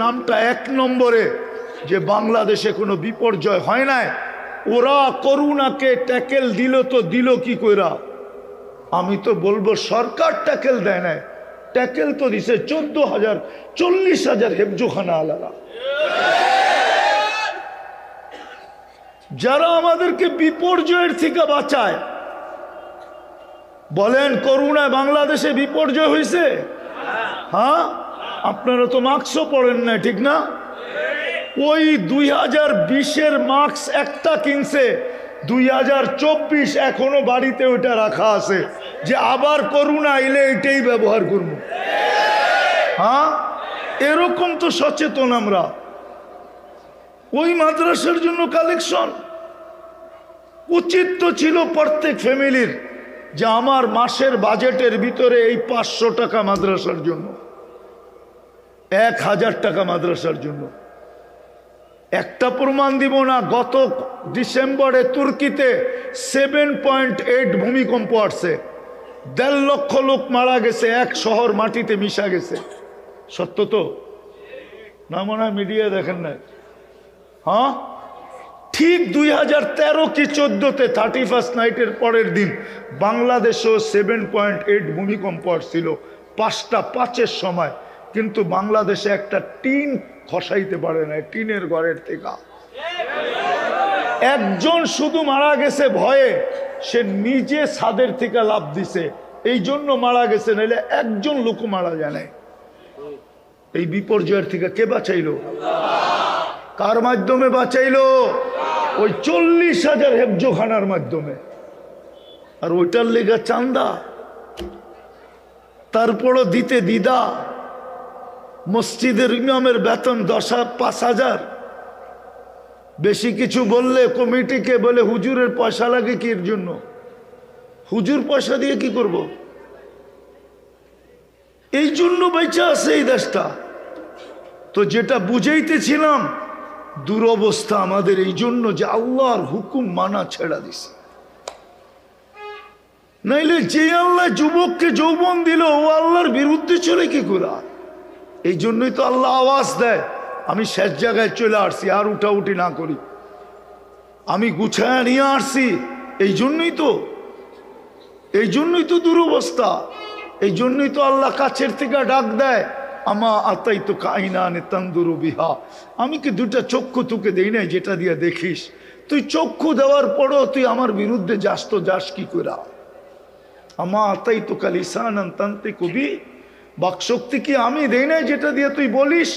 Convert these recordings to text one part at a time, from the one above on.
নামটা 1 নম্বরে, যে বাংলাদেশে কোনো বিপর্যয় হয় নাই। ওরা করুণাকে ট্যাকেল দিল, তো দিল কি কইরা? আমি তো বলবো সরকার ট্যাকেল দেয় নাই, ট্যাকেল তো দিছে 14,000 40,000 হেফজোখানা আলারা, যারা আমাদেরকে বিপর্যয়ের থেকে বাঁচায়। বলেন করুণায় বাংলাদেশে বিপর্যয় হয়েছে? হ্যাঁ, আপনারা তো মাস্কও পড়েন না, ঠিক না? ওই 2020-এর মাস্ক একটা কিনছে, 2024 এখনো বাড়িতে ওইটা রাখা আছে, যে আবার করোনা এলে এটাই ব্যবহার করব। হ্যাঁ, এরকম তো সচেতন আমরা। ওই মাদ্রাসার জন্য কালেকশন উচিত তো ছিল প্রত্যেক ফ্যামিলির, যে আমার মাসের বাজেটের ভিতরে এই 500 টাকা মাদ্রাসার জন্য, 1000 টাকা মাদ্রাসার জন্য। একটা প্রমাণ দিব না, গত ডিসেম্বরে তুর্কিতে 7.8 ভূমিকম্প আসছে, 1.5 লক্ষ লোক মারা গেছে, এক শহর মাটিতে মিশা গেছে। সত্য তো না? মনে হয় মিডিয়া দেখেন না? হ্যাঁ, ঠিক 2013 কি 14-তে 31st নাইটের পরের দিন বাংলাদেশেও 7.8 ভূমিকম্প আসছিল, 5টা 5-এর সময়। কিন্তু বাংলাদেশে একটা টিন খসাইতে পারে না, টিনের ঘরের থেকে। একজন শুধু মারা গেছে ভয়ে, সে নিজে ছাদের থেকে লাফ দিছে, এই জন্য মারা গেছে, নাহলে একজন লোক মারা যায় না। এই বিপর্যয়ের থেকে কে বাঁচাইলো? কার মাধ্যমে বাঁচাইলো? ওই 40,000 হেফজোখানার মাধ্যমে। আর ওইটার লেগা চান্দা, তারপরও দিতে দ্বিধা। মসজিদের ইমামের বেতন 5,000, বেশি কিছু বললে কমিটিকে বলে হুজুরের পয়সা লাগে কি এর জন্য? হুজুর পয়সা দিয়ে কি করব? এই জন্য বেঁচে আছে এই দেশটা। তো যেটা বুঝাইতেছিলাম, দুরবস্থা আমাদের এই জন্য যে আল্লাহর হুকুম মানা ছেড়া দিছে। নাইলে যে আল্লাহ যুবককে যৌবন দিল, ও আল্লাহর বিরুদ্ধে চলে কি করে? এই জন্যই তো আল্লাহ আওয়াজ দেয়, আমি শেষ জায়গায় চলে আসছি, আর উঠাউঠি না করি, আমি গুছায় নিয়ে আসছি। এই জন্যই তো দুরবস্থা। এই জন্যই তো আল্লাহ কাছের থেকে ডাক দেয়, আমা আতাই তো কাইনানে তান্দুরু বিহা, আমি কি 2টা চক্ষু তোকে দেই নাই যেটা দিয়ে দেখিস? তুই চক্ষু দেওয়ার পরও তুই আমার বিরুদ্ধে যাস, তো যাস কি করে? আমা আতাই তো কালিসানান তান্তে কবি, বাকশক্তি কি আমি দেই নাই যেটা দিয়ে তুই বলিস?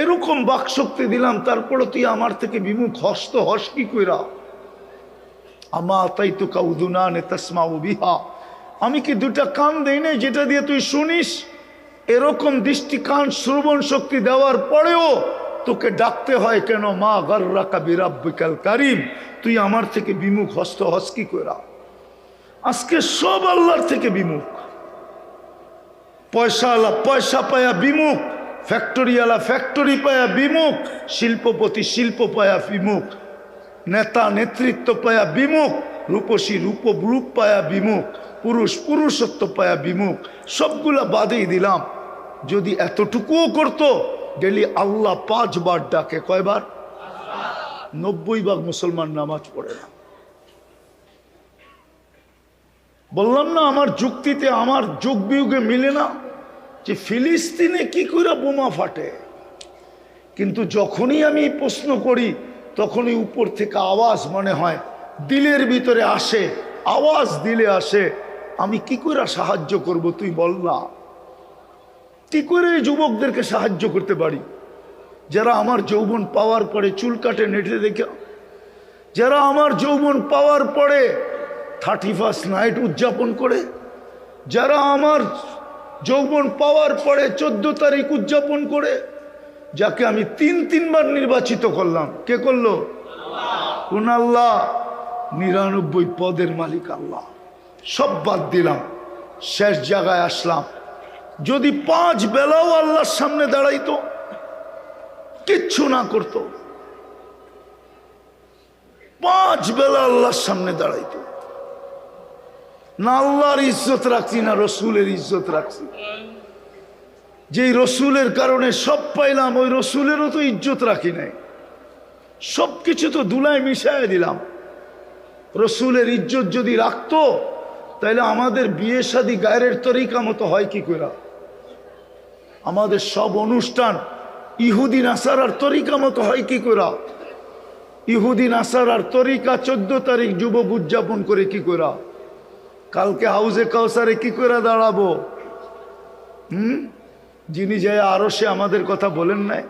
এরকম বাকশক্তি দিলাম, তারপরে তুই আমার থেকে বিমুখ হস, তো হস কি কইরা? আমা আতাই তো কাউদুনানে তাসমাউ বিহা, আমি কি 2টা কান দেই নাই যেটা দিয়ে তুই শুনিস? এরকম দৃষ্টি, কান, শ্রবণ শক্তি দেওয়ার পরেও তোকে ডাকতে হয় কেন? মা গাররাকা বিরাব্বিকাল কারীম, তুই আমার থেকে বিমুখ হস্ত হস কি কইরা? আজকে সব আল্লাহর থেকে বিমুখ। পয়সাওয়ালা পয়সা পায়া বিমুখ, ফ্যাক্টরিওয়ালা ফ্যাক্টরি পায়া বিমুখ, শিল্পপতি শিল্প পায়া বিমুখ, নেতা নেতৃত্ব পায়া বিমুখ, রূপসী রূপ পায়া বিমুখ, পুরুষ পুরুষত্ব পায়া বিমুখ। সবগুলা বাদেই দিলাম। যদি এতটুকুও করতো, ডেলি আল্লাহ 5 বার ডাকে। কয়বার? 90 ভাগ মুসলমান নামাজ পড়ে না। বললাম না, আমার যুক্তিতে, আমার যোগ বিয়োগে মিলে না, যে ফিলিস্তিনে কি করে বোমা ফাটে। কিন্তু যখনই আমি প্রশ্ন করি, তখনই উপর থেকে আওয়াজ মনে হয় দিলের ভিতরে আসে, আওয়াজ দিলে আসে। আমি কি করে সাহায্য করব তুই বল না? কি করে এই যুবকদেরকে সাহায্য করতে পারি, যারা আমার যৌবন পাওয়ার পরে চুল কাটে নেটে দেখে, যারা আমার যৌবন পাওয়ার পরে 31st নাইট উদযাপন করে, যারা আমার যৌবন পাওয়ার পরে 14 তারিখ উদযাপন করে, যাকে আমি 3বার নির্বাচিত করলাম। কে করলো? কোন আল্লাহ? 99 পদের মালিক আল্লাহ। সব বাদ দিলাম, শেষ জায়গায় আসলাম। যদি 5 বেলাও আল্লাহর সামনে দাঁড়াইতো, কিচ্ছু না করতো, 5 বেলা আল্লাহর সামনে দাঁড়াইতো না, আল্লাহর ইজ্জত রাখছি না রসুলের ইজ্জত রাখছি। যেই রসুলের কারণে সব পাইলাম, ওই রসুলেরও তো ইজ্জত রাখি নাই, সব কিছু তো ধুলায় মিশায় দিলাম। রসুলের ইজ্জত যদি রাখতো তাহলে আমাদের বিয়ে শাদী গায়ের তরিকা মতো হয় কি করে? আমাদের সব অনুষ্ঠান ইহুদি নাসারার তরিকা মতো হয় কি করে? ইহুদি নাসারার তরিকা 14 তারিখ যুবক উদযাপন করে কি করে? কালকে হাউজে কাউসারে কি করে দাঁড়াবো? যিনি যায় আরো সে আমাদের কথা বলেন নাই।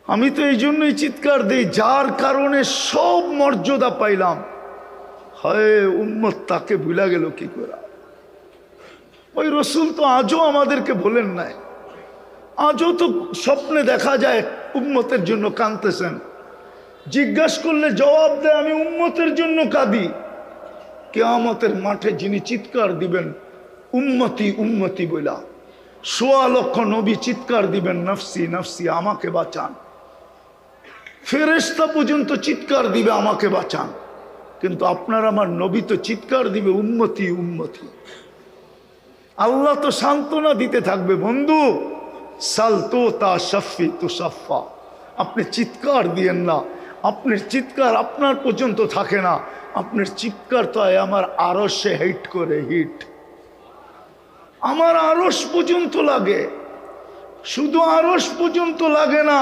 আমি তো এই জন্যই চিৎকার দিই, যার কারণে সব মর্যাদা পাইলাম, হয় উম্মত তাকে ভুলা গেল কি করে? ওই রসুল তো আজও আমাদেরকে বলেন নাই। আজও তো স্বপ্নে দেখা যায় উম্মতের জন্য কাঁদতেছেন। জিজ্ঞাসা করলে জবাব দেয়, আমি উম্মতের জন্য কাঁদি। কিয়ামতের মাঠে যিনি চিৎকার দিবেন উম্মতি উম্মতি বইলা, ১৬ লক্ষ নবী চিৎকার দিবেন নফসি নফসি, আমাকে বাঁচান। ফেরেশতা পর্যন্ত চিৎকার দিবে আমাকে বাঁচান। কিন্তু আপনার আমার নবী তো চিৎকার দিবে উম্মতি উম্মতি। আল্লাহ তো সান্ত্বনা দিতে থাকবে, বন্ধু সাল তো তা শাফি তো সাফা, আপনি চিৎকার দিয়েন না। আপনার চিৎকার আপনার পর্যন্ত থাকে না, আপনার চিৎকার তো আমার আরশে হিট করে, হিট আমার আরশ পর্যন্ত লাগে। শুধু আরশ পর্যন্ত লাগে না,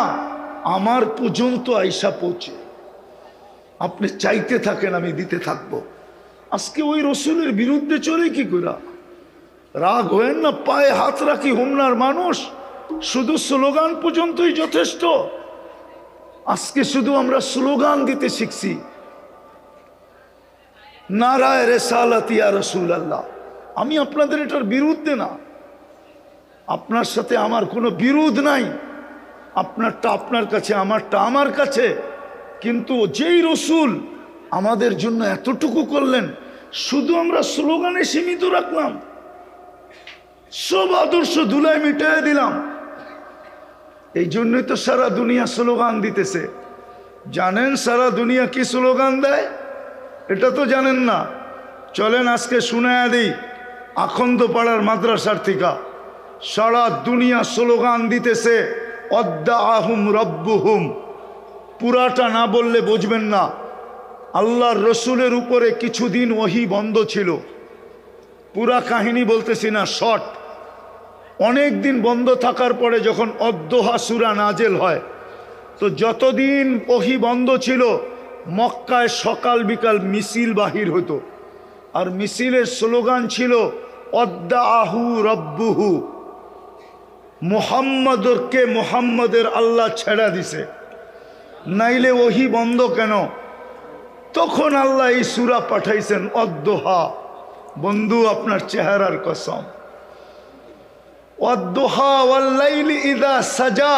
আমার পর্যন্ত আইসা পৌঁছে। আপনি চাইতে থাকেন, আমি দিতে থাকবো। আজকে ওই রসুলের বিরুদ্ধে চলে কি করে? রাগ হয়েন না, পায়ে হাত রাখি হুমনার মানুষ। শুধু স্লোগান পর্যন্তই যথেষ্ট। আজকে শুধু আমরা স্লোগান দিতে শিখছি, নারায়ে রিসালাত ইয়া রাসূলুল্লাহ। আমি আপনাদের এটার বিরুদ্ধে না, আপনার সাথে আমার কোনো বিরোধ নাই। আপনারটা আপনার কাছে, আমারটা আমার কাছে। কিন্তু যেই রসুল আমাদের জন্য এতটুকু করলেন, শুধু আমরা স্লোগানে সীমিত রাখলাম, সব আদর্শ ধুলায় মিটাই দিলাম। এই জন্যই তো সারা দুনিয়া স্লোগান দিতেছে। জানেন সারা দুনিয়া কি স্লোগান দেয়? এটা তো জানেন না। চলেন আজকে শুনায়া দিই। আখন্দপাড়ার মাদ্রাসার থেকে সারা দুনিয়া স্লোগান দিতেছে, অদ্দাআহুম রব্বুহুম। পুরাটা না বললে বুঝবেন না। আল্লাহর রসুলের উপরে কিছুদিন ওহী বন্ধ ছিল। পুরা কাহিনী বলতেছি না, শর্ট। অনেক দিন বন্ধ থাকার পরে যখন অদ্দোহা সূরা নাজেল হয়, তো যতদিন ওহী বন্ধ ছিল মক্কায় সকাল বিকাল মিছিল বাহির হতো। আর মিছিলের স্লোগান ছিল অদ্দাআহু রব্বুহু। মুহাম্মদকে মুহাম্মদের আল্লাহ ছেড়া দিছে, নাইলে ওহী বন্ধ কেন? তখন আল্লাহ এই সূরা পাঠাইছেন অদ্দোহা। বন্ধু আপনার চেহারার কসম, ওয়াদ্দোহা ওয়াল লাইলি ইযা সাজা।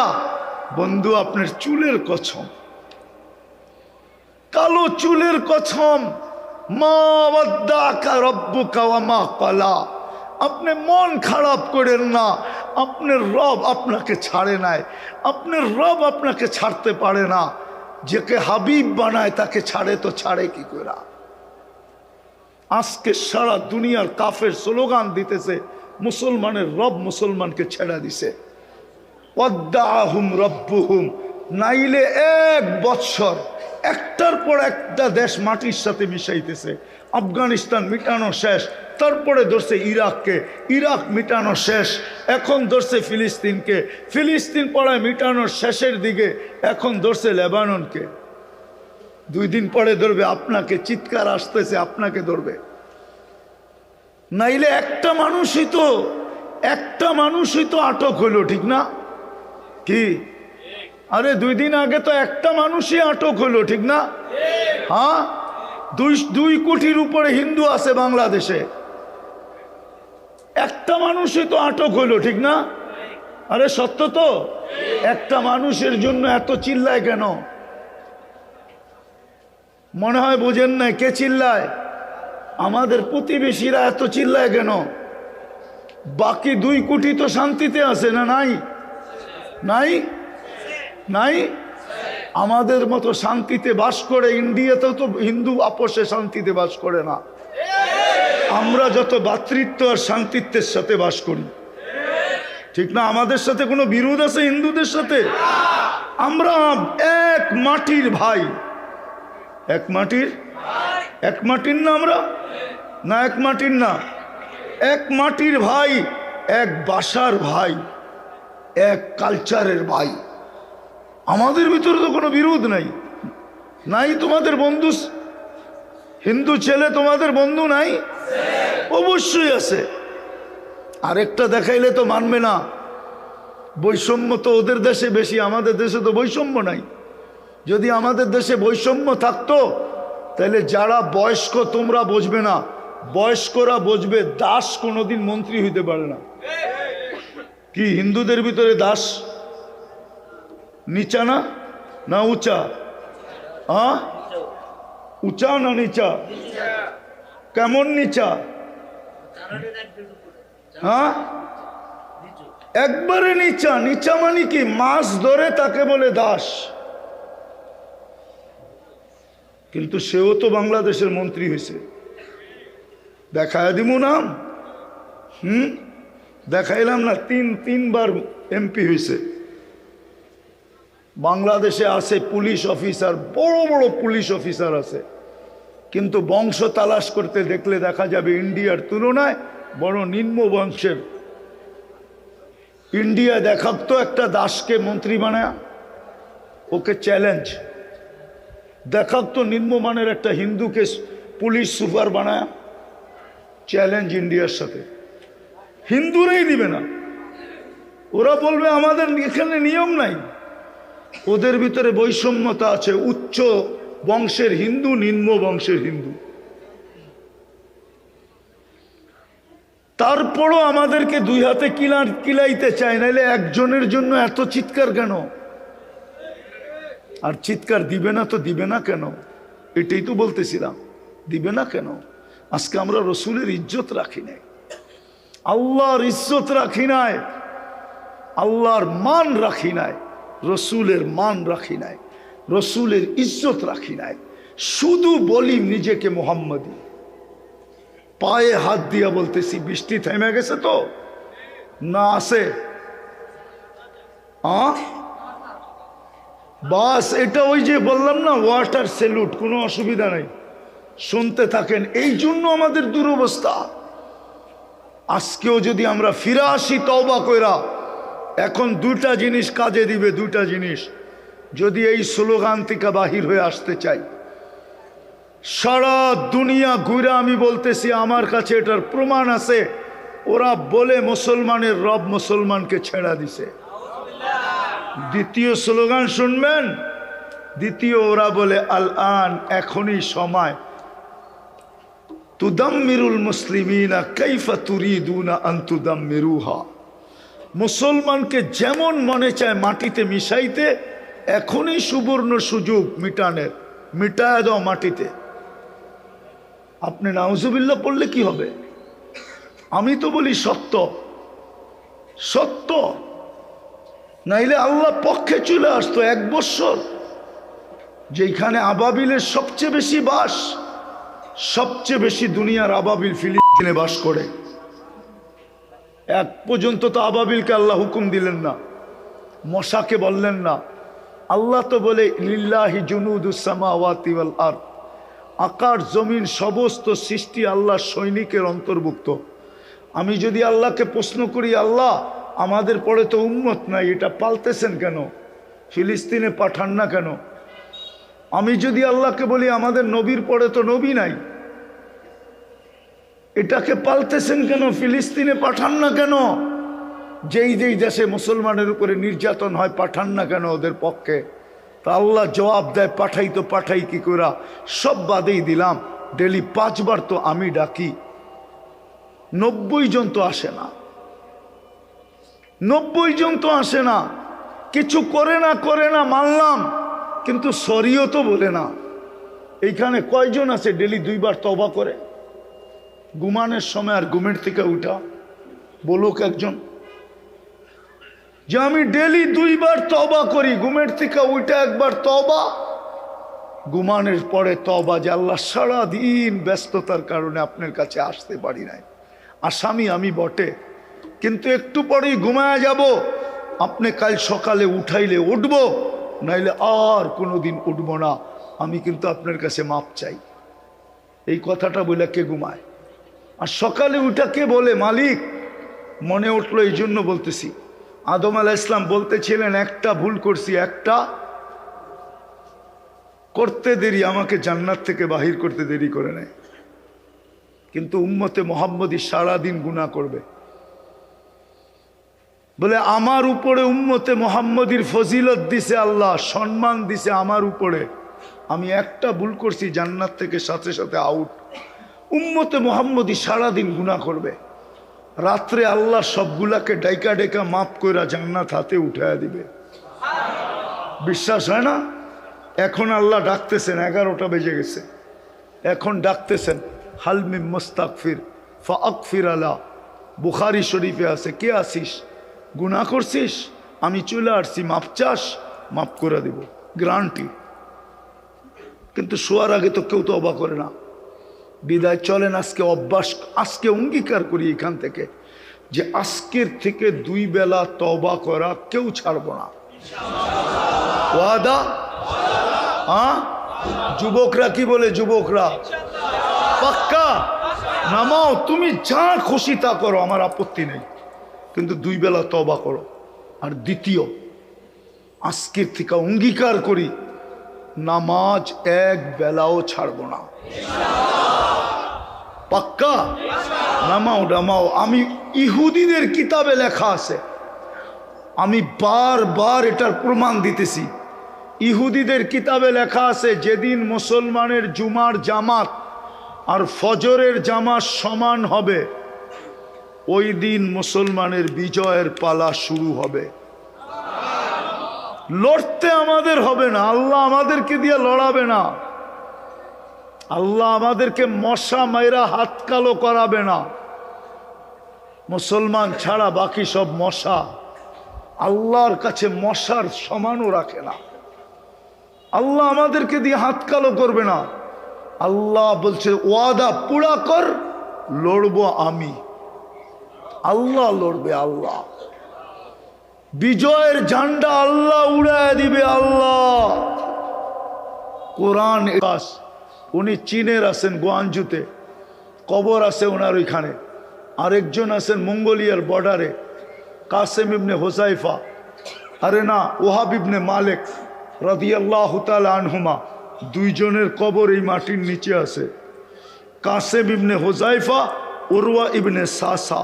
বন্ধু আপনার চুলের কসম, কালো চুলের কসম। মা ওয়াদ্দাকা রব্বুকা ওয়া মা ক্বালা। আপনি মন খারাপ করেন না, আপনার রব আপনাকে ছাড়ে নাই। আপনার রব আপনাকে ছাড়তে পারে না। যাকে হাবিব বানায় তাকে ছাড়ে তো ছাড়ে কি করে? আজকে সারা দুনিয়ার কাফের স্লোগান দিতেছে মুসলমানের রব মুসলমানকে ছেড়া দিছে। ওয়াদ্দাআহুম রব্বুহুম। নাইলে 1 বৎসর একটার পর একটা দেশ মাটির সাথে মিশাইতেছে। আফগানিস্তান মিটানো শেষ, তারপরে ধরছে ইরাককে, ইরাক মিটানো শেষ, এখন ধরছে ফিলিস্তিনকে, ফিলিস্তিন পড়ায় মিটানোর শেষের দিকে, এখন ধরছে লেবাননকে। 2 দিন পরে ধরবে আপনাকে। চিৎকার আসতেছে, আপনাকে ধরবে। নাইলে একটা মানুষই তো আটক হইল, ঠিক না? কি আরে 2 দিন আগে তো একটা মানুষই আটক হইল, ঠিক না? হ্যাঁ, 2 কোটির উপরে হিন্দু আছে বাংলাদেশে। একটা মানুষই তো আটক হইল, ঠিক না? আরে সত্য তো। একটা মানুষের জন্য এত চিল্লায় কেন? মনে হয় বোঝেন না। কে চিল্লায়? আমাদের প্রতিবেশীরা এত চিল্লায় কেন? বাকি 2 কোটি তো শান্তিতে আছে না? নাই নাই নাই আমাদের মতো শান্তিতে বাস করে। ইন্ডিয়াতেও তো হিন্দু আপোষে শান্তিতে বাস করে না। আমরা যত ভ্রাতৃত্ব আর শান্তিত্বের সাথে বাস করি। ঠিক না? আমাদের সাথে কোনো বিরোধ আছে হিন্দুদের সাথে? আমরা এক মাটির ভাই, এক মাটির, এক মাটির না আমরা, না এক মাটির না, এক মাটির ভাই, এক বাসার ভাই, এক কালচারের ভাই। আমাদের ভিতরে তো কোনো বিরোধ নাই। নাই তোমাদের বন্ধু হিন্দু ছেলে, তোমাদের বন্ধু নাই? অবশ্যই আছে। আরেকটা দেখাইলে তো মানবে না, বৈষম্য তো ওদের দেশে বেশি, আমাদের দেশে তো বৈষম্য নাই। যদি আমাদের দেশে বৈষম্য থাকতো তাহলে যারা বয়স্ক তোমরা বুঝবে না, বয়স্করা বুঝবে দাস কোনোদিন মন্ত্রী হইতে পারে না। কি হিন্দুদের ভিতরে দাস নিচা না, না উঁচা? উঁচা না নিচা? কেমন নিচা? হ্যাঁ, একবারে নিচা। নিচা মানে কি? মাছ ধরে তাকে বলে দাস। কিন্তু সেও তো বাংলাদেশের মন্ত্রী হয়েছে। দেখায় দিমু নাম? দেখাইলাম না? তিনবার এমপি হয়েছে। বাংলাদেশে আছে পুলিশ অফিসার, বড় বড় পুলিশ অফিসার আছে, কিন্তু বংশ তালাশ করতে দেখলে দেখা যাবে ইন্ডিয়ার তুলনায় বড় নিম্ন বংশের। ইন্ডিয়া দেখাতো একটা দাসকে মন্ত্রী বানায়, ওকে চ্যালেঞ্জ। দেখাতো নিম্নমানের একটা হিন্দুকে পুলিশ সুপার বানায়, চ্যালেঞ্জ ইন্ডিয়ার সাথে। হিন্দুরাই দিবে না, ওরা বলবে আমাদের এখানে নিয়ম নাই। ওদের ভিতরে বৈষম্যতা আছে, উচ্চ বংশের হিন্দু, নিম্ন বংশের হিন্দু। তারপরও আমাদেরকে দুই হাতে কিলাইতে চায়, নাইলে একজনের জন্য এত চিৎকার কেন? আর চিৎকার দিবে না তো দিবে না কেন? এটাই তো বলতেছিলাম, দিবে না কেন? আজকে আমরা রসুলের ইজ্জত রাখি নাই, আল্লাহর ইজ্জত রাখি নাই, আল্লাহর মান রাখি নাই, রসুলের মান রাখি নাই, রসুলের ইজ্জত রাখি নাই। শুধু বলি নিজেকে মোহাম্মদী। পায়ে হাত দিয়া বলতেছি, বৃষ্টি থেমে গেছে তো না? আছে বাস, এটা ওই যে বললাম না, ওয়াটার স্যালুট, কোনো অসুবিধা নাই, শুনতে থাকেন। এই জন্য আমাদের দুরবস্থা। আজকেও যদি আমরা ফিরে আসি তওবা কইরা, এখন দুইটা জিনিস কাজে দিবে, দুইটা জিনিস। যদি এই স্লোগান থেকে বাহির হয়ে আসতে চাই, সারা দুনিয়া ঘুরে আমি বলতেছি, আমার কাছে এটার প্রমাণ আছে, ওরা বলে মুসলমানের রব মুসলমানকে ছেড়া দিছে। দ্বিতীয় স্লোগান শুনবেন, দ্বিতীয় ওরা বলে আল আন, এখনই সময়, তুদাম্মিরুল মুসলিমিনা কাইফা তুরিদুনা আন তুদাম্মিরুহা। মুসলমানকে যেমন মনে চায় মাটিতে মিশাইতে, এখনই সুবর্ণ সুযোগ মিটানের, মিটায় দাও মাটিতে। আপনি নাউজুবিল্লাহ পড়লে কি হবে? আমি তো বলি সত্য, সত্য, নাইলে আল্লাহ পক্ষে চলে আসতো। 1 বছর যেখানে আবাবিলের সবচেয়ে বেশি বাস, সবচেয়ে বেশি দুনিয়ার আবাবিল ফিলিস্তিনে বাস করে। এক পর্যন্ত তো আবাবিলকে আল্লাহ হুকুম দিলেন না, মশাকে বললেন না। আল্লাহ তো বলে লিল্লাহি জুনুদুস সামাওয়াতি ওয়াল আরদ, আকাশ জমিন সমস্ত সৃষ্টি আল্লাহর সৈনিকের অন্তর্ভুক্ত। আমি যদি আল্লাহকে প্রশ্ন করি, আল্লাহ আমাদের পরে তো উম্মত নাই, এটা পালতেছেন কেন? ফিলিস্তিনে পাঠান না কেন? আমি যদি আল্লাহকে বলি আমাদের নবীর পরে তো নবী নাই, এটাকে পালতেছেন কেন? ফিলিস্তিনে পাঠান না কেন? যেই যেই দেশে মুসলমানের উপরে নির্যাতন হয় পাঠান না কেন ওদের পক্ষে? তা আল্লাহ জবাব দেয়, পাঠাই তো পাঠাই কি করা, সব বাদেই দিলাম, ডেলি 5 বার তো আমি ডাকি, 90 জন তো আসে না, 90 জন তো আসে না, কিছু করে না মানলাম, কিন্তু সরিও তো বলে না। এইখানে কয়জন আছে ডেলি 2 বার তওবা করে? ঘুমানোর সময় আর ঘুমের থেকে উঠা বলুক একজন যে আমি ডেলি 2 বার তওবা করি, ঘুমের থেকে উঠা একবার তওবা, ঘুমানোর পরে তওবা যে আল্লাহ সারাদিন ব্যস্ততার কারণে আপনার কাছে আসতে পারি নাই, আসামি আমি বটে, কিন্তু একটু পরেই ঘুমায়া যাব, আপনি কাল সকালে উঠাইলে উঠবো, নাইলে আর কোনোদিন উঠবো না। আমি কিন্তু আপনার কাছে মাপ চাই। এই কথাটা বলে কে ঘুমায়? আর সকালে উঠা কে বলে? মালিক। মনে উঠলো এই জন্য বলতেছি। আদম আলাইহিস সালাম বলতেছিলেন একটা ভুল করছি, একটা করতে দেরি, আমাকে জান্নাত থেকে বাহির করতে দেরি করে নেয়। কিন্তু উম্মতে মুহাম্মদী সারাদিন গুনাহ করবে। বলে আমার উপরে উম্মতে মুহাম্মদীর ফজিলত দিছে আল্লাহ, সম্মান দিছে আমার উপরে, আমি একটা ভুল করছি জান্নাত থেকে সাথে সাথে আউট। উম্মতে মুহাম্মদী সারাদিন গুনাহ করবে, রাত্রে আল্লাহ সবগুলাকে ডাইকা ডেকা মাফ কইরা জান্নাত হাতে উঠায়া দিবে। বিশ্বাস হয় না? এখন আল্লাহ ডাকতেছেন, 11টা বেজে গেছে, এখন ডাকতেছেন হাল মিন মুস্তাগফির ফাগফির আলা। বুখারী শরীফে আছে, কে আসিস? গুনাহ করছিস? আমি চলে আসছি, মাপ চাস? মাফ করে দেব, গ্যারান্টি। কিন্তু শোয়ার আগে তো কেউ তওবা করে না। বিদায় চলেন আজকে অভ্যাস, আজকে অঙ্গীকার করি এখান থেকে যে আজকের থেকে 2 বেলা তওবা করা কেউ ছাড়বো না। ওয়াদা? হ্যাঁ? যুবকরা কি বলে? যুবকরা পাক্কা? নামাও, তুমি যা খুশি তা করো, আমার আপত্তি নেই, কিন্তু 2 বেলা তওবা করো। আর দ্বিতীয়, আজকের থেকে অঙ্গীকার করি নামাজ 1 বেলাও ছাড়বো না। পাক্কা? নামাও নামাও। আমি ইহুদিদের কিতাবে লেখা আছে, আমি বারবার এটার প্রমাণ দিতেছি। ইহুদিদের কিতাবে লেখা আছে যেদিন মুসলমানের জুমার জামাত আর ফজরের জামাত সমান হবে, ওই দিন মুসলমানের বিজয়ের পালা শুরু হবে। লড়তে আমাদের হবে না, আল্লাহ আমাদেরকে দিয়ে লড়াবে না, আল্লাহ আমাদেরকে মশা মাইরা হাত কালো করাবে না। মুসলমান ছাড়া বাকি সব মশা, আল্লাহর কাছে মশার সমানও রাখে না। আল্লাহ আমাদেরকে দিয়ে হাত কালো করবে না। আল্লাহ বলছে ওয়াদা পুরা কর, লড়বো আমি। আল্লাহ লড়বে, আল্লাহ বিজয়ের ঝান্ডা আল্লাহ উড়ায় দিবে। আল্লাহ কোরআন। উনি চীনের আছেন, গোয়াঞ্জুতে কবর আছে ওনার ওইখানে। আরেকজন আছেন মঙ্গোলিয়ার বর্ডারে, কাসেম ইবনে হুযায়ফা, আরে না ওহাব ইবনে মালিক রাদিয়াল্লাহু তাআলা আনহুমা, 2 জনের কবর এই মাটির নিচে আছে। কাসেম ইবনে হুযায়ফা, উরওয়া ইবনে সাসা।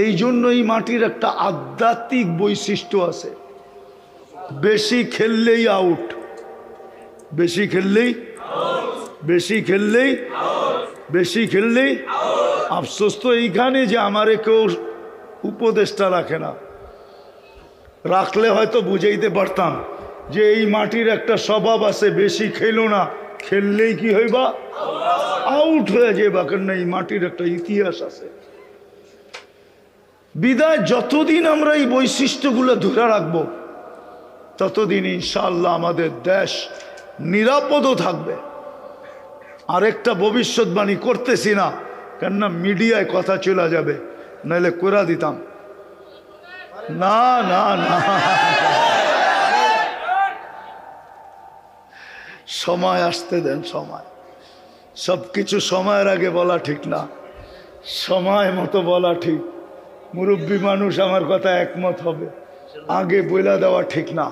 এই জন্য এই মাটির একটা আধ্যাত্মিক বৈশিষ্ট্য আছে, বেশি খেললেই আউট, বেশি খেললেই, বেশি খেললেই, বেশি খেললেই। আফসোস তো এইখানে যে আমারে কেউ উপদেষ্টা রাখে না, রাখলে হয়তো বুঝাইতে পারতাম যে এই মাটির একটা স্বভাব আছে, বেশি খেলো না, খেললেই কি হইবা? আউট হয়ে যাবা। কেন এই মাটির একটা ইতিহাস আছে। বিদায় যতদিন আমরা এই বৈশিষ্ট্যগুলো ধরে রাখবো, ততদিন ইনশাআল্লাহ আমাদের দেশ নিরাপদও থাকবে। আরেকটা ভবিষ্যৎবাণী করতেছি না, কেননা মিডিয়ায় কথা চলে যাবে, নাহলে করে দিতাম। না না না, সময় আসতে দেন। সময়, সবকিছু সময়ের আগে বলা ঠিক না, সময় মতো বলা ঠিক। মুরব্বী মানুষ আমার কথা একমত হবে, আগে বইলা দেওয়া ঠিক না।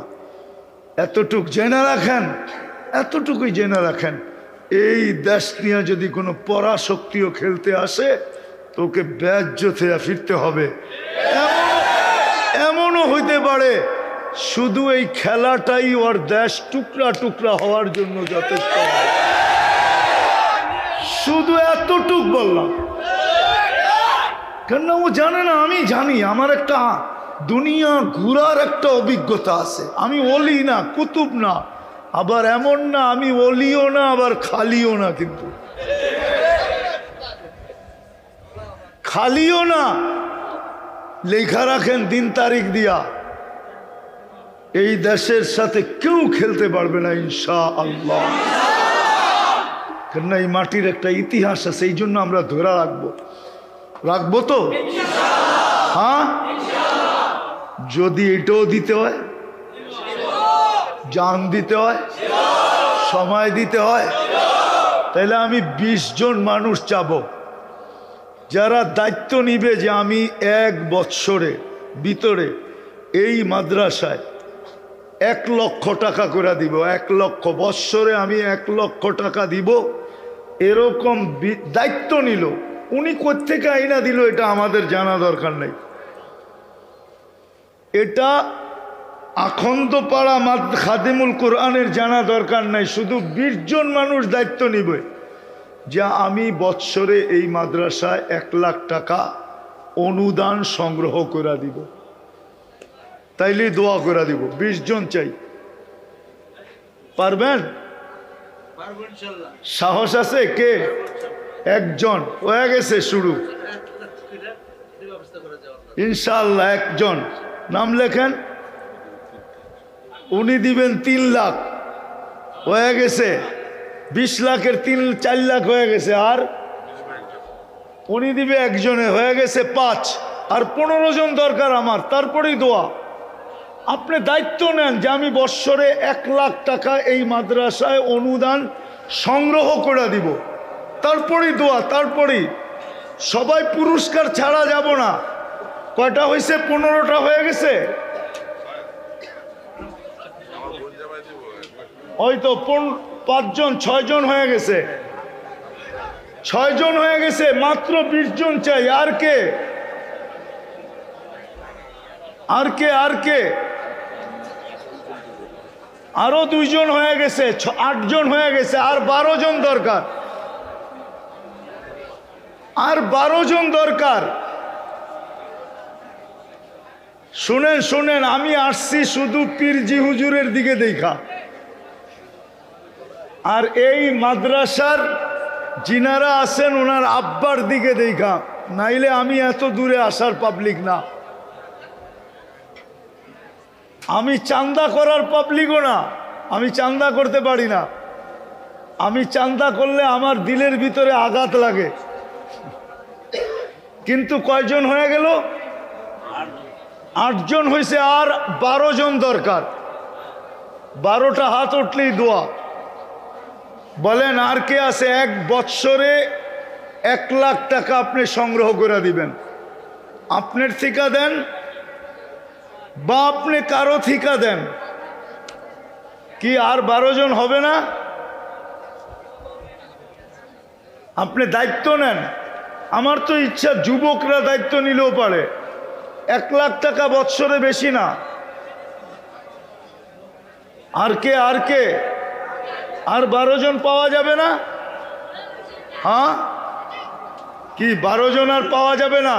এতটুক জেনে রাখেন, এতটুকুই জেনে রাখেন, এই দেশ নিয়ে যদি কোনো পরাশক্তিও খেলতে আসে তোকে বেজ্জত হয়ে ফিরতে হবে। এমনও হইতে পারে শুধু এই খেলাটাই ওর দেশ টুকরা টুকরা হওয়ার জন্য যথেষ্ট। শুধু এতটুক বললাম, কেন ও জানে না, আমি জানি। আমার একটা দুনিয়া ঘুরার একটা অভিজ্ঞতা আছে। আমি ওলি না, কুতুব না, আবার এমন না আমি ওলিও না আবার খালিও না, কিন্তু খালিও না। লেখা রাখেন দিন তারিখ দিয়া, এই দেশের সাথে কেউ খেলতে পারবে না ইনশাআল্লাহ। কেননা এই মাটির একটা ইতিহাস আছে, এই জন্য আমরা ধরে রাখবো। রাখবো তো হ্যাঁ, যদি এটাও দিতে হয়, জান দিতে হয়, সময় দিতে হয়, তাহলে আমি 20 জন মানুষ চাবো যারা দায়িত্ব নিবে যে আমি 1 বৎসরে ভিতরে এই মাদ্রাসায় 1 লক্ষ টাকা করে দিব, 1 লক্ষ বৎসরে আমি 1 লক্ষ টাকা দিব। এরকম দায়িত্ব নিল। উনি কোত্থেকে আইনা দিল এটা আমাদের জানা দরকার নেই। এটা আখন্দপাড়া খাদিমুল কোরআনের জানা দরকার নাই। শুধু 20 জন মানুষ দায়িত্ব নিবে যে আমি বৎসরে এই মাদ্রাসায় 1 লাখ টাকা অনুদান সংগ্রহ করে দিব, তাইলে দোয়া করে দিব। 20 জন চাই। পারবেন? সাহস আছে? কে? একজন হয়ে গেছে শুরু, ইনশাআল্লাহ। একজন নাম লেখেন, উনি দিবেন 3 লাখ, হয়ে গেছে 20 লাখের 4 লাখ হয়ে গেছে। আর উনি দিবে একজনে, হয়ে গেছে 5। আর 15 জন দরকার আমার, তারপরেই দোয়া। আপনি দায়িত্ব নেন যে আমি বৎসরে 1 লাখ টাকা এই মাদ্রাসায় অনুদান সংগ্রহ করে দিব, তারপরেই দোয়া। তারপরেই সবাই পুরস্কার ছাড়া যাব না। কয়টা হয়েছে? 15টা হয়ে গেছে। হয়তো 5 জন 6 জন হয়ে গেছে, 6 জন হয়ে গেছে। মাত্র 20 জন চাই। আর কে? আর কে? আর কে? আরো 2 জন হয়ে গেছে, 8 জন হয়ে গেছে। আর 12 জন দরকার, আর 12 জন দরকার। শুনেন শুনেন, আমি আসছি শুধু পীরজি হুজুরের দিকে দেখা, আর এই মাদ্রাসার যিনারা আছেন ওনার আব্বার দিকে দেখা। নাইলে আমি এত দূরে আসার পাবলিক না, আমি চান্দা করার পাবলিকও না। আমি চান্দা করতে পারি না। আমি চান্দা করলে আমার দিলের ভিতরে আঘাত লাগে। কিন্তু কয়জন হয়ে গেল? 8 জন হয়েছে। আর 12 জন দরকার। 12টা হাত উঠলেই দোয়া। বলেন আর কে আছে? 1 বৎসরে 1 লাখ টাকা আপনি সংগ্রহ করে দিবেন। আপনার ঠিকা দেন বা আপনি কারো ঠিকা দেন। কি আর 12 জন হবে না? আপনি দায়িত্ব নেন। আমার তো ইচ্ছা যুবকরা দায়িত্ব নিলেও পারে। 1 লাখ টাকা বৎসরে বেশি না। আর কে? আর কে? আর 12 জন পাওয়া যাবে না? হ্যাঁ, কি 12 জন আর পাওয়া যাবে না?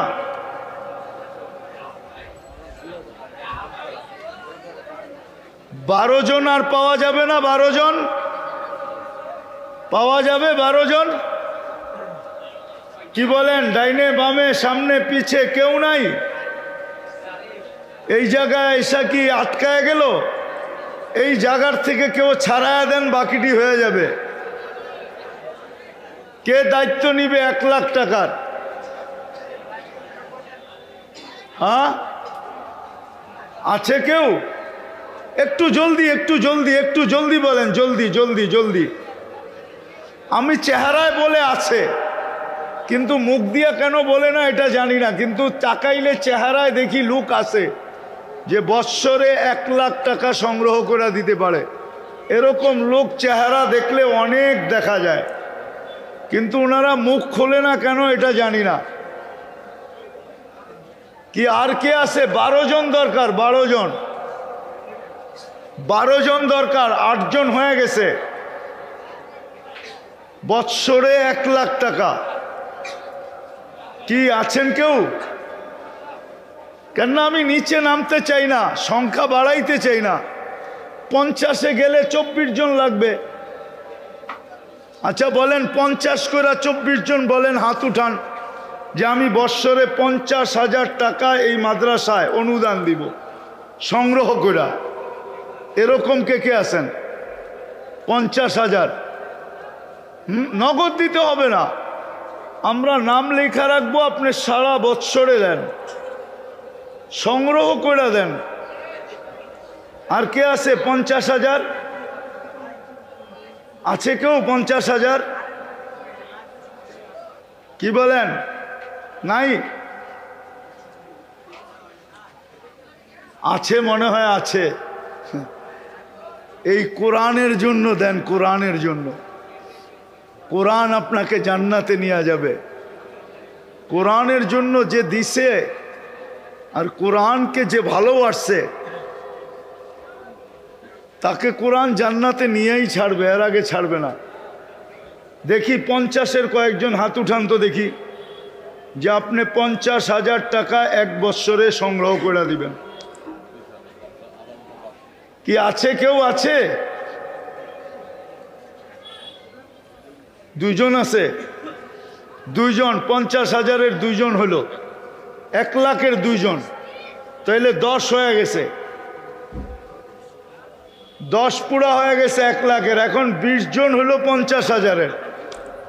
বারো জন আর পাওয়া যাবে না? 12 জন পাওয়া যাবে? 12 জন কি বলেন? ডাইনে বামে সামনে পিছে কেউ নাই? এই জায়গায় এসা কি আটকায় গেল? এই জায়গার থেকে কেউ ছাড়ায়া দেন, বাকিটি হয়ে যাবে। কে দায়িত্ব নিবে 1 লাখ টাকার? হ্যাঁ, আছে কেউ? একটু জলদি, একটু জলদি, একটু জলদি বলেন। জলদি জলদি জলদি। আমি চেহারায় বলে আছে, কিন্তু মুখ দিয়া কেন বলে না এটা জানি না। কিন্তু তাকাইলে চেহারায় দেখি লোক আছে যে বৎসরে 1 লাখ টাকা সংগ্রহ করে দিতে পারে। এরকম লোক চেহারা দেখলে অনেক দেখা যায়, কিন্তু ওনারা মুখ খোলে না কেন এটা জানি না। কি আর কে আছে? 12 জন দরকার। 12 জন, 12 জন দরকার। 8 জন হয়ে গেছে। বৎসরে 1 লাখ টাকা। কি আছেন কেউ? কেন আমি নিচে নামতে চাই না, সংখ্যা বাড়াইতে চাই না। 50-এ গেলে 24 জন লাগবে। আচ্ছা বলেন 50 করে 24 জন বলেন, হাত উঠান যে আমি বৎসরে 50,000 টাকা এই মাদ্রাসায় অনুদান দিব সংগ্রহ করে। এরকম কে কে আছেন? 50,000 নগদ দিতে হবে না, আমরা নাম লেখা রাখবো, আপনি সারা বৎসরে দেন। সংগ্রহ করে দেন। আর কে আছে 50,000? আছে কেউ 50,000? কি বলেন? নাই? আছে মনে হয়, আছে। এই কোরআনের জন্য দেন, কোরআনের জন্য। কোরআন আপনাকে জান্নাতে নিয়ে যাবে। কোরআনের জন্য যে দিছে আর কোরআনকে যে ভালোবাসছে তাকে কোরআন জান্নাতে নিয়েই ছাড়বে, এর আগে ছাড়বে না। দেখি 50-এর কয়েকজন হাত উঠান তো দেখি, যে আপনি 50,000 টাকা এক বৎসরে সংগ্রহ করে দিবেন। কি আছে? কেউ আছে? দুইজন আছে। দুইজন 50,000-এর দুইজন হলো 1 লাখের দুইজন, তাইলে 10 হয়ে গেছে। 10 পুরা হয়ে গেছে 1 লাখের। এখন 20 জন হলো 50,000-এর,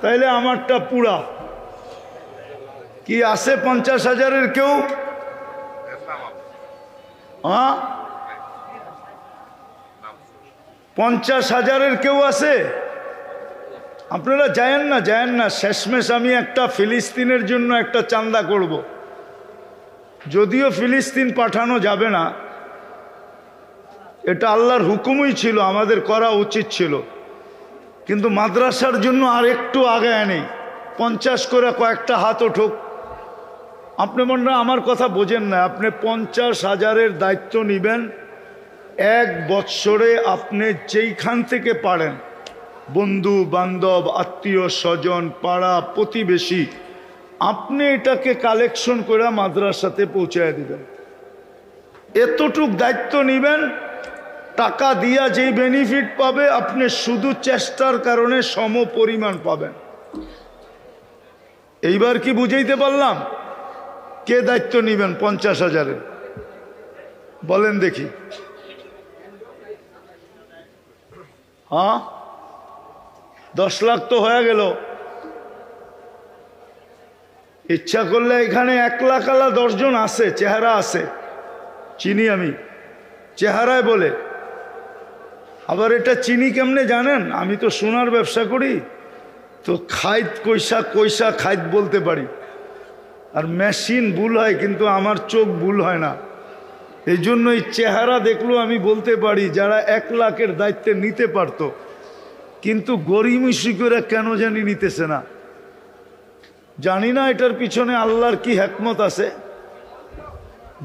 তাইলে আমারটা পুরা। কি আছে 50,000-এর কেউ? হ্যাঁ, 50,000-এর কেউ আছে? আপনারা যায়েন না, যায়েন না। শেষমেশ আমি একটা ফিলিস্তিনের জন্য একটা চান্দা করব। যদিও ফিলিস্তিন পাঠানো যাবে না, এটা আল্লাহর হুকুমই ছিল, আমাদের করা উচিত ছিল, কিন্তু মাদ্রাসার জন্য আর একটু আগায় নেই। 50 করে কয়েকটা হাত উঠুক। আপনি মনে হয় আমার কথা বোঝেন না। আপনি 50,000-এর দায়িত্ব নেবেন। 1 বৎসরে আপনি যেইখান থেকে পারেন, বন্ধু বান্ধব, আত্মীয় স্বজন, পাড়া প্রতিবেশী, আপনি এটাকে কালেকশন করে মাদ্রাসাতে পৌঁছায় দিবেন। এতটুক দায়িত্ব নেবেন। টাকা দিয়া যেই বেনিফিট পাবে, আপনি শুধু চেষ্টার কারণে সম পরিমাণ পাবেন। এইবার কি বুঝাইতে পারলাম? কে দায়িত্ব নেবেন 50,000-এর? বলেন দেখি। হ্যাঁ, 10 লাখ তো হয়ে গেল। ইচ্ছা করলে এখানে 1 লাখ আলা 10 জন আছে, চেহারা আছে, চিনি আমি, চেহারায় বলে। আবার এটা চিনি কেমনে জানেন? আমি তো সোনার ব্যবসা করি, তো খাইত কইসা কইসা খাইত বলতে পারি। আর মেশিন ভুল হয়, কিন্তু আমার চোখ ভুল হয় না। এই জন্য এই চেহারা দেখলেও আমি বলতে পারি যারা 1 লাখের দায়িত্বে নিতে পারতো, কিন্তু গরিমসি করে কেন জানি নিতেছে না। জানি না এটার পিছনে আল্লাহর কি হিকমত আছে,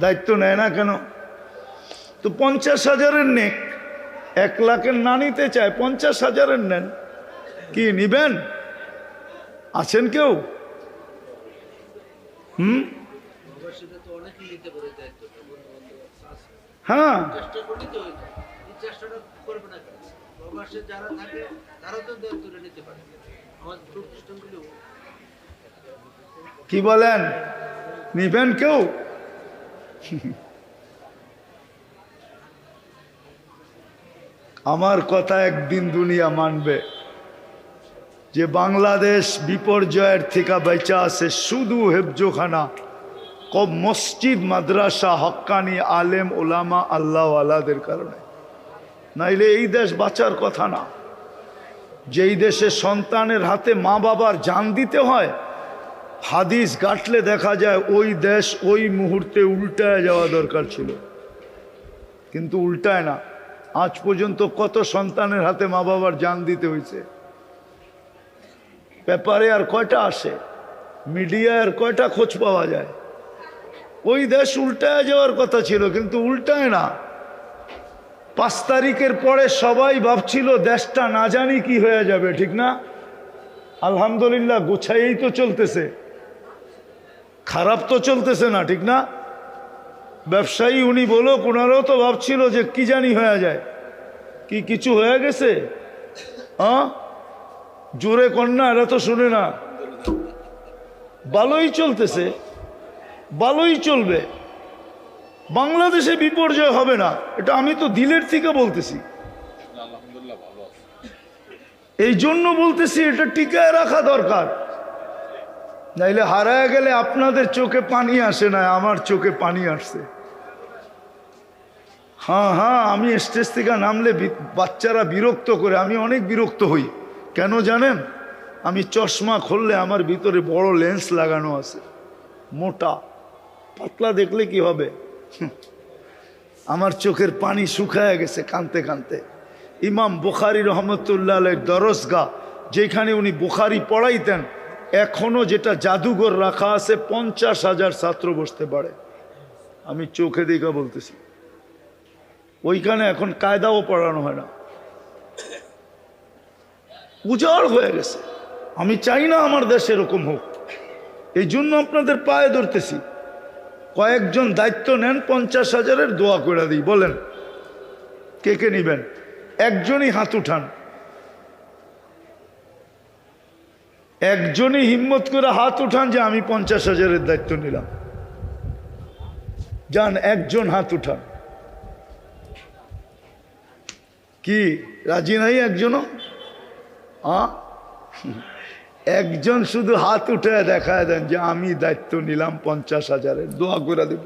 দায়িত্ব নেয় না কেন। তো 50,000-এর নেক, 1 লাখের না নিতে চায়, 50,000-এর নেন। কি নিবেন? আছেন কেউ? হ্যাঁ, কি বলেন? নিবেন কেউ? আমার কথা একদিন দুনিয়া মানবে যে বাংলাদেশ বিপর্যয়ের থেকে বেঁচে আছে শুধু হেফজোখানা, কব মসজিদ, মাদ্রাসা, হক্কানি আলেম ওলামা আল্লাহ আলাদের কারণে। নাইলে এই দেশ বাঁচার কথা না। যেই দেশে সন্তানের হাতে মা বাবার জান দিতে হয়, হাদিস গাঁটলে দেখা যায় ওই দেশ ওই মুহূর্তে উল্টায় যাওয়া দরকার ছিল, কিন্তু উল্টায় না। আজ পর্যন্ত কত সন্তানের হাতে মা বাবার জান দিতে হয়েছে। পেপারে আর কয়টা আসে, মিডিয়ায় আর কয়টা খোঁজ পাওয়া যায়। ওই দেশ উল্টায় যাওয়ার কথা ছিল, কিন্তু উল্টায় না। 5 তারিখের পরে সবাই ভাবছিল দেশটা না জানি কি হয়ে যাবে, ঠিক না? আলহামদুলিল্লাহ গোছাইয়েই তো চলতেছে, খারাপ তো চলতেছে না, ঠিক না? ব্যবসায়ী উনি বলো, ওনারাও তো ভাবছিল যে কি জানি হয়ে যায়। কি কিছু হয়ে গেছে? হ্যাঁ, জোরে কন্যা, এরা তো শুনে না। ভালোই চলতেছে, ভালোই চলবে। বাংলাদেশে বিপর্যয় হবে না, এটা আমি তো দিলের থেকে বলতেছি। এই জন্য বলতেছি এটা টিকায় রাখা দরকার। নাইলে হারায় গেলে আপনাদের চোখে পানি আসে না, আমার চোখে পানি আসছে। হ্যাঁ হ্যাঁ, আমি স্টেজ থেকে নামলে বাচ্চারা বিরক্ত করে, আমি অনেক বিরক্ত হই। কেন জানেন? আমি চশমা খুললে আমার ভিতরে বড় লেন্স লাগানো আছে, মোটা। পাতলা দেখলে কি হবে? আমার চোখের পানি শুকায় গেছে কানতে কানতে। ইমাম বুখারী রহমতুল্লাহ আলাইহির দরসগাহ, যেখানে উনি বুখারী পড়াইতেন, এখনো যেটা জাদুঘর রাখা আছে, 50,000 ছাত্র বসতে পারে। আমি চোখে দেখা বলতেছি। ওইখানে এখন কায়দাও পড়ানো হয় না, উজাড় হয়ে গেছে। আমি চাই না আমার দেশ এরকম হোক, এই জন্য আপনাদের পায়ে ধরতেছি। কয়েকজন দায়িত্ব নেন, 50,000-এর দোয়া করে দিই। বলেন কে কে নিবেন? একজনই হাত উঠান, একজনই হিম্মত করে হাত উঠান যে আমি 50,000-এর দায়িত্ব নিলাম। যান, একজন হাত উঠান। কি রাজি নাই একজনও? একজন শুধু হাত উঠে দেখায় দেন যে আমি দায়িত্ব নিলাম 50,000-এর, দোয়া করে দেব।